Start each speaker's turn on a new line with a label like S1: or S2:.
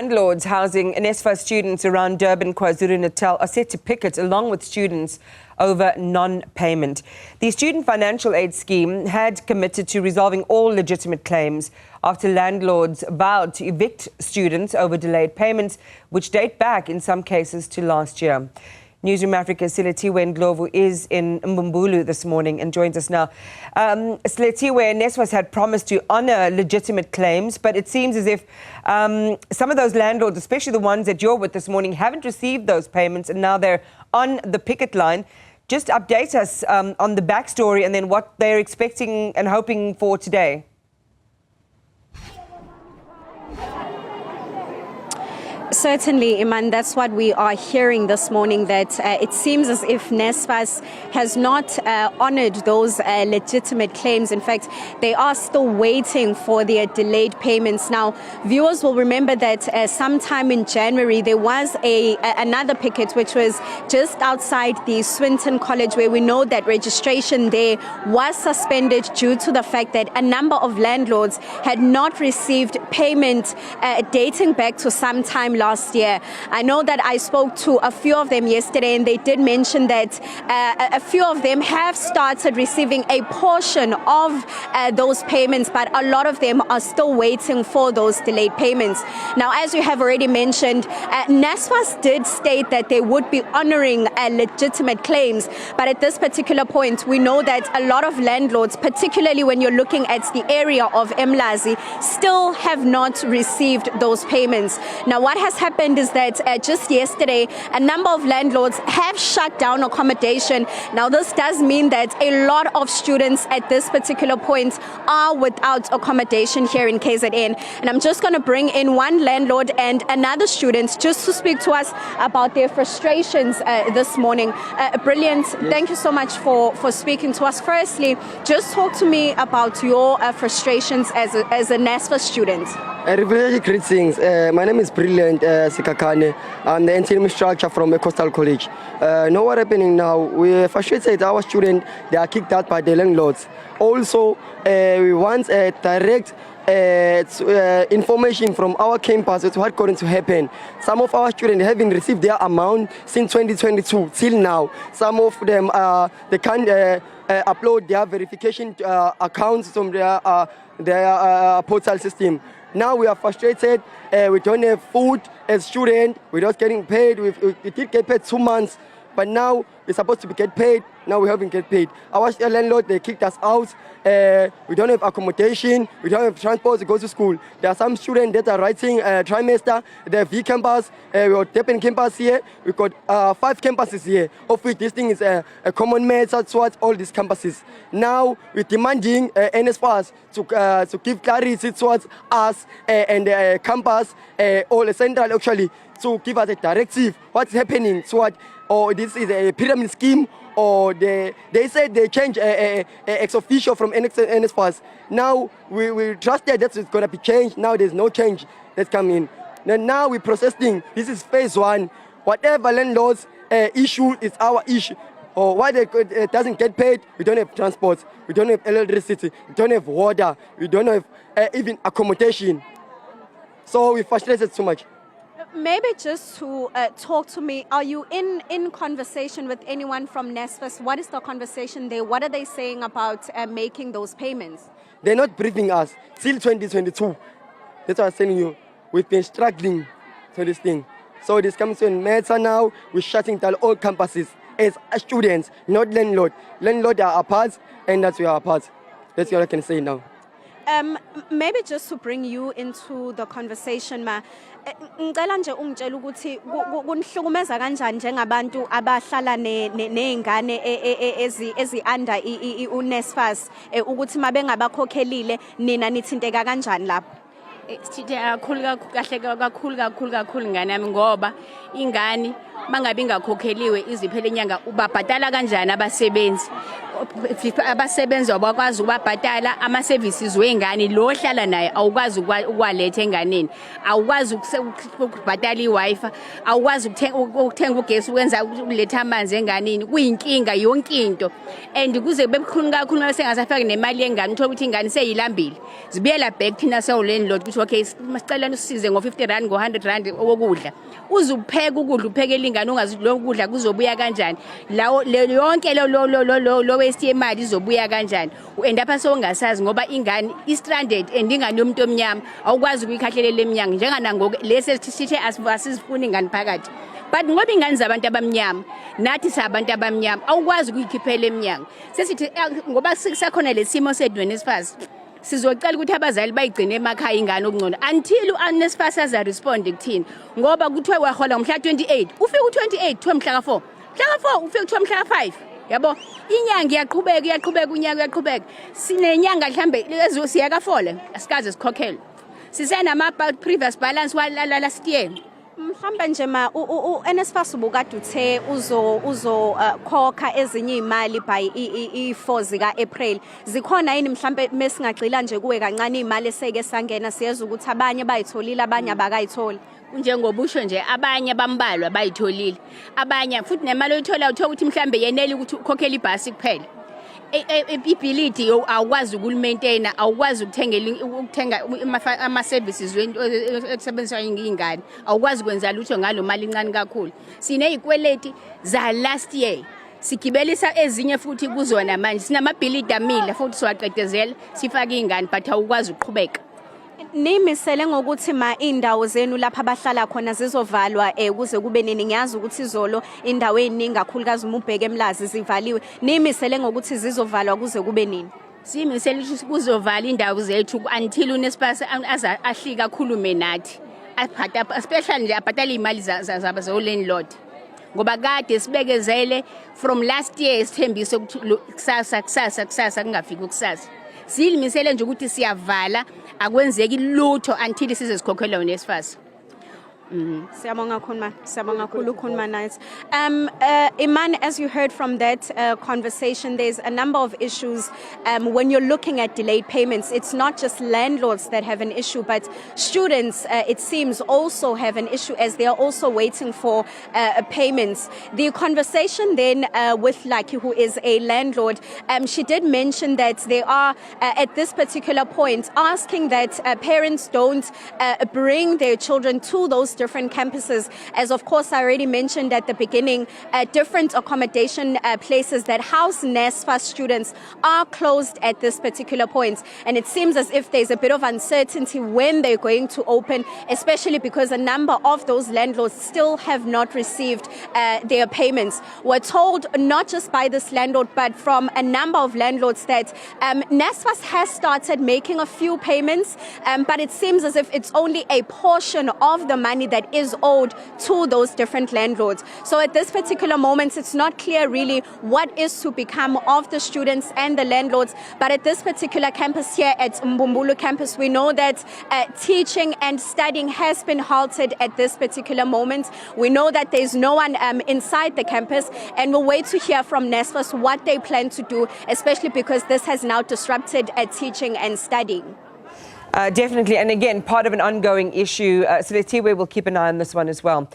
S1: Landlords housing NSFAS students around Durban, KwaZulu-Natal are set to picket along with students over non-payment. The Student Financial Aid Scheme had committed to resolving all legitimate claims after landlords vowed to evict students over delayed payments, which date back in some cases to last year. Newzroom Afrika's Silethiwe Ndlovu is in uMbumbulu this morning and joins us now. Silethiwe, NSFAS had promised to honour legitimate claims, but it seems as if some of those landlords, especially the ones that you're with this morning, haven't received those payments and now they're on the picket line. Just update us on the backstory and then what they're expecting and hoping for today.
S2: Certainly, Iman, that's what we are hearing this morning, that it seems as if NSFAS has not honoured those legitimate claims. In fact, they are still waiting for their delayed payments. Now, viewers will remember that sometime in January, there was another picket, which was just outside the Swinton College, where we know that registration there was suspended due to the fact that a number of landlords had not received payment dating back to some time last year. I know that I spoke to a few of them yesterday and they did mention that a few of them have started receiving a portion of those payments, but a lot of them are still waiting for those delayed payments. Now, as you have already mentioned, NSFAS did state that they would be honouring legitimate claims, but at this particular point, we know that a lot of landlords, particularly when you're looking at the area of Mlazi, still have not received those payments. Now, what has happened is that just yesterday, a number of landlords have shut down accommodation. Now, this does mean that a lot of students at this particular point are without accommodation here in KZN. And I'm just going to bring in one landlord and another student just to speak to us about their frustrations this morning. Brilliant. Yes. Thank you so much for speaking to us. Firstly, just talk to me about your frustrations as a NSFAS student.
S3: Greetings. My name is Brilliant Sikakane. I'm the interim structure from a coastal college. Know what happening now? We frustrated our students. They are kicked out by the landlords. Also, we want a direct information from our campus as to what's going to happen. Some of our students haven't received their amount since 2022 till now. Some of them they can't upload their verification accounts from their portal system. Now we are frustrated. We don't have food as students. We're not getting paid. We did get paid 2 months, but now we're supposed to get paid. Now we haven't get paid. Our landlord, they kicked us out. We don't have accommodation. We don't have transport to go to school. There are some students that are writing trimester. The V campus, we got Durban campus here. We got 5 campuses here, of which this thing is a common method towards all these campuses. Now we're demanding NSFAS to give clarity towards us and the campus, or the central actually, to give us a directive. What's happening? Or this is a pyramid scheme, or they said they changed ex officio from NSFAS. Now we trusted that it's going to be changed. Now there's no change that's coming in. Now we're processing. This is phase 1. Whatever landlords issue is our issue. Or why it doesn't get paid, we don't have transport, we don't have electricity, we don't have water, we don't have even accommodation. So we frustrated too much.
S2: Maybe just to talk to me, are you in conversation with anyone from NSFAS? What is the conversation there? What are they saying about making those payments?
S3: They're not briefing us till 2022. That's what I'm telling you. We've been struggling to this thing. So this comes to a matter now. We're shutting down all campuses as students, not landlord. Landlord are apart, and that's we are apart. That's what I can say now.
S2: Maybe just to bring you into the conversation, ma, ngicela nje ungitshela ukuthi kunihlukumeza kanjani njengabantu abahlala nezingane ezi under uNSFAS ukuthi mabengabakhokhelile nina nithinteka kanjani lapho?
S4: Sithe kakhulu ingane yami ngoba ingane mangabe ingakhokheliwe iziphele inyanga ubabhadala kanjani abasebenzi abakwazi ukubabhadala ama services weingane lo hlala naye awukwazi ukwaletha enganeni awukwazi ukubhadala iWi-Fi awukwazi ukuthenga ugesi ukwenza uletha amanzi enganeni kuyinkinga yonke into and kuze bebukhulu kakhulu sengasafaki nemali yengane uthola ukuthi ingane seyilambile zibuyela back thina sewulandlord ukuthi ukuthi okay masicela usisize ngo50 rand ngo100 rand okudla uzupheka ukudla uphekela ingane ungazi lo kudla kuzobuya kanjani lawo yonke lo waste yemali izobuya kanjani uenda pha songasazi ngoba ingane istranded and ingane yomuntu omnyama awukwazi ukuyikhahlelela eminyanga njengana ngoku lesithe asifuni ingane phakathi but ngoba ingane zabantu abamnyama nathi sabantu abamnyama awukwazi ukuyikhiphela eminyanga sesithi ngoba sisakhona lesimo sedwe NSFAS sizocela ukuthi abazali bayigcine emakhaya ingane okungcono until uNSFAS aza respond kuthini ngoba kuthiwe wahola ngomhla 28 ufika u28 kuthiwe mhla ka4 ufika kuthiwe mhla ka5 yabo inyanga iyaqhubeka unyaka uyaqhubeka sinenyanga mhlambe siyaka fole asikaze sikhokhele sisenama previous balance wala last year
S2: mhlawumbe nje ma uNSFAS ubukade uthe khokha ezinye imali by i4 zika April zikhona yini mhlawumbe mesingagcila nje kuwe kancane imali eseke sangena siyeza ukuthi abanye bayitholile abanye abakayitholi
S4: njengobusho nje abanye bambalwa bayitholile abanye futhi nemali oyithola uthola ukuthi mhlambe yenele ukuthi ukhokhele ibhasi kuphela ability awukwazi ukulimaintain awukwazi ukuthenga ama services ekusebenziswa ingane awukwazi kwenza lutho ngalo mali incane kakhulu sinezikweleti za last year sigibelisa ezinye futhi kuzona manje sinamabhilidi amila futhi siwaqedezela sifaka ingane but awukwazi ukuqhubeka
S2: nimisele ngokuthi ma indawo zenu lapha abahlala khona zizovalwa ukuze kube nini ngiyazi ukuthi izolo indawo eziningi kakhulukazi umubheke emlazi zivaliwe nimisele ngokuthi zizovalwa kuze kube nini
S4: simisele ukuthi kuzovala indawo zethu until uNSFAS ahlika kakhulume nathi especially nje abhatala imali zo landlord ngoba kade sibekezele from last year sithembise ukuthi kusasa kungafiki ukusasa silimisele nje ukuthi siyavala akwenzeki lutho until size sikhokhelwa uNSFAS
S2: Siyabonga kakhulu khuluma nice. Iman, as you heard from that conversation, there's a number of issues when you're looking at delayed payments. It's not just landlords that have an issue, but students, it seems, also have an issue as they are also waiting for payments. The conversation then with Lucky, who is a landlord, she did mention that they are at this particular point asking that parents don't bring their children to those different campuses, as of course I already mentioned at the beginning, different accommodation places that house NSFAS students are closed at this particular point, and it seems as if there's a bit of uncertainty when they're going to open, especially because a number of those landlords still have not received their payments. We're told not just by this landlord but from a number of landlords that NSFAS has started making a few payments, but it seems as if it's only a portion of the money that is owed to those different landlords. So at this particular moment, it's not clear really what is to become of the students and the landlords. But at this particular campus here at uMbumbulu campus, we know that teaching and studying has been halted at this particular moment. We know that there's no one inside the campus, and we'll wait to hear from NSFAS what they plan to do, especially because this has now disrupted teaching and studying.
S1: Definitely, and again, part of an ongoing issue. Silethiwe will keep an eye on this one as well.